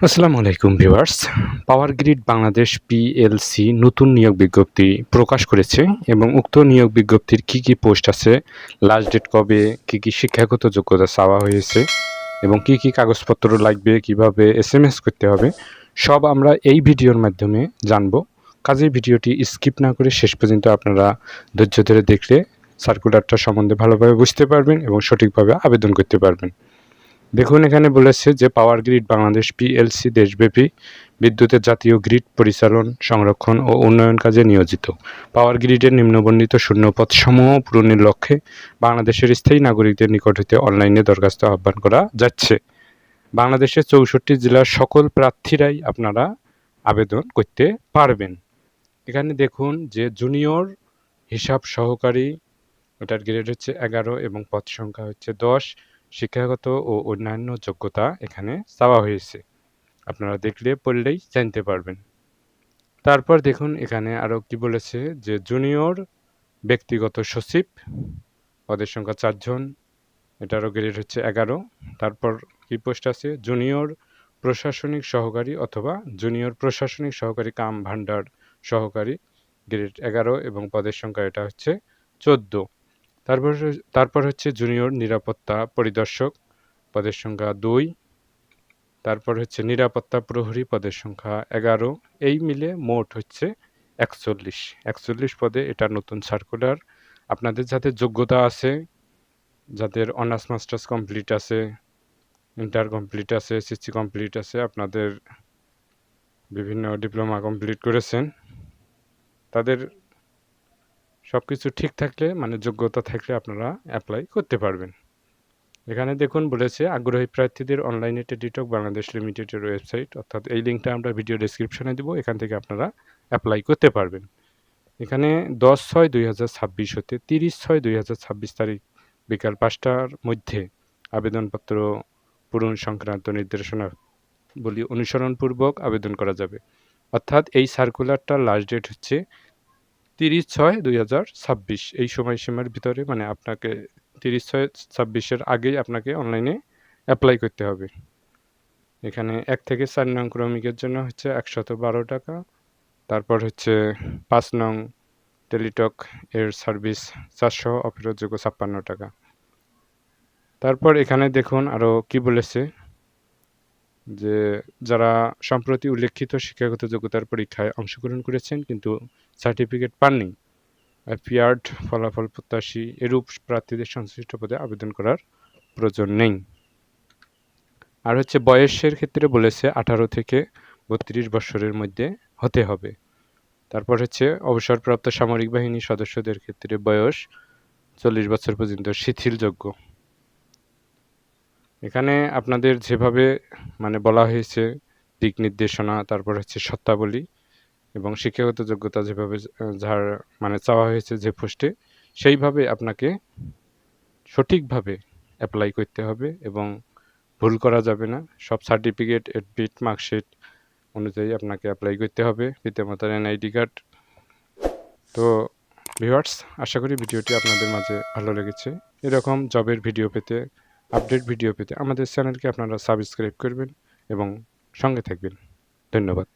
আসসালামু আলাইকুম viewers. Power grid Bangladesh PLC নতুন নিয়োগ বিজ্ঞপ্তি প্রকাশ করেছে এবং উক্ত নিয়োগ বিজ্ঞপ্তির কি পোস্ট আছে, লাস্ট ডেট কবে, কি শিক্ষাগত যোগ্যতা চাওয়া হয়েছে এবং কি কাগজপত্র লাগবে, কিভাবে এসএমএস করতে হবে, সব আমরা এই ভিডিওর মাধ্যমে জানবো। কাজেই ভিডিওটি স্কিপ না করে শেষ পর্যন্ত আপনারা ধৈর্য ধরে দেখলে সার্কুলারটা সম্বন্ধে ভালোভাবে বুঝতে পারবেন এবং সঠিকভাবে আবেদন করতে পারবেন। দেখুন, এখানে বলেছে যে পাওয়ার গ্রিড বাংলাদেশ পিএলসি দেশব্যাপী বিদ্যুতের জাতীয় গ্রিড পরিচালন, সংরক্ষণ ও উন্নয়ন কাজে নিয়োজিত। পাওয়ার গ্রিডের নিম্নবর্ণিত শূন্যপদ সমূহ পূরণের লক্ষ্যে বাংলাদেশের স্থায়ী নাগরিকদের নিকট হতে অনলাইনে দরখাস্ত আহ্বান করা যাচ্ছে। বাংলাদেশের 64 জেলার সকল প্রার্থীরাই আপনারা আবেদন করতে পারবেন। এখানে দেখুন যে জুনিয়র হিসাব সহকারী, এটার গ্রেড হচ্ছে 11 এবং পদ সংখ্যা হচ্ছে 10। শিক্ষাগত ও অন্যান্য যোগ্যতা এখানে চাওয়া হয়েছে, আপনারা দেখলে পড়লেই জানতে পারবেন। তারপর দেখুন এখানে আরও কি বলেছে যে জুনিয়র ব্যক্তিগত সচিব, পদের সংখ্যা 4 জন, এটারও গ্রেড হচ্ছে 11। তারপর কি পোস্ট আছে, জুনিয়র প্রশাসনিক সহকারী অথবা জুনিয়র প্রশাসনিক সহকারী কাম ভান্ডার সহকারী, গ্রেড 11 এবং পদের সংখ্যা এটা হচ্ছে 14। তারপর হচ্ছে জুনিয়র নিরাপত্তা পরিদর্শক, পদের সংখ্যা 2। তারপর হচ্ছে নিরাপত্তা প্রহরী, পদের সংখ্যা 11। এই মিলে মোট হচ্ছে 41 পদে এটা নতুন সার্কুলার। আপনাদের যাদের যোগ্যতা আছে, যাদের অনার্স মাস্টার্স কমপ্লিট আছে, ইন্টার কমপ্লিট আছে, এসএসসি কমপ্লিট আছে, আপনাদের বিভিন্ন ডিপ্লোমা কমপ্লিট করেছেন, তাদের সব কিছু ঠিক থাকলে, মানে যোগ্যতা থাকলে আপনারা অ্যাপ্লাই করতে পারবেন। এখানে দেখুন বলেছে আগ্রহী প্রার্থীদের অনলাইনে টেলিটক বাংলাদেশ লিমিটেডের ওয়েবসাইট, অর্থাৎ এই লিঙ্কটা আমরা ভিডিও ডেসক্রিপশনে দেবো, এখান থেকে আপনারা অ্যাপ্লাই করতে পারবেন। এখানে 10/6/2026 হতে 30/6/2026 তারিখ বিকাল 5টার মধ্যে আবেদনপত্র পূরণ সংক্রান্ত নির্দেশনা বলি অনুসরণপূর্বক আবেদন করা যাবে। অর্থাৎ এই সার্কুলারটার লাস্ট ডেট হচ্ছে 30/6/2026। এই সময়সীমার ভিতরে, মানে আপনাকে 30/6/26 আগেই আপনাকে অনলাইনে অ্যাপ্লাই করতে হবে। এখানে 1 থেকে 4 নং ক্রমিকের জন্য হচ্ছে 112 টাকা। তারপর হচ্ছে 5 নং টেলিটক এর সার্ভিস 400, অফেরতযোগ্য 56 টাকা। তারপর এখানে দেখুন আরও কি বলেছে যে যারা সম্প্রতি উল্লেখিত শিক্ষাগত যোগ্যতার পরীক্ষায় অংশগ্রহণ করেছেন কিন্তু সার্টিফিকেট পাননি, অ্যাপিয়ার্ড ফলাফল প্রত্যাশী, এরূপ প্রার্থীদের সংশ্লিষ্ট পদে আবেদন করার প্রয়োজন নেই। আর হচ্ছে বয়সের ক্ষেত্রে বলেছে 18 থেকে 32 বছরের মধ্যে হতে হবে। তারপর হচ্ছে অবসরপ্রাপ্ত সামরিক বাহিনীর সদস্যদের ক্ষেত্রে বয়স 40 বছর পর্যন্ত শিথিলযোগ্য। এখানে আপনাদের যেভাবে মানে বলা হয়েছে দিক নির্দেশনা, তারপর হচ্ছে শর্তাবলী এবং শিক্ষাগত যোগ্যতা যেভাবে যার মানে চাওয়া হয়েছে যে পোস্টে, সেইভাবে আপনাকে সঠিকভাবে অ্যাপ্লাই করতে হবে এবং ভুল করা যাবে না। সব সার্টিফিকেট, এডমিট, মার্কশিট অনুযায়ী আপনাকে অ্যাপ্লাই করতে হবে, পিতামাতার এনআইডি কার্ড। তো ভিউয়ার্স, আশা করি ভিডিওটি আপনাদের মাঝে ভালো লেগেছে। এরকম জবের ভিডিও পেতে, আপডেট ভিডিও পেতে আমাদের চ্যানেলকে আপনারা সাবস্ক্রাইব করবেন এবং সঙ্গে থাকবেন। ধন্যবাদ।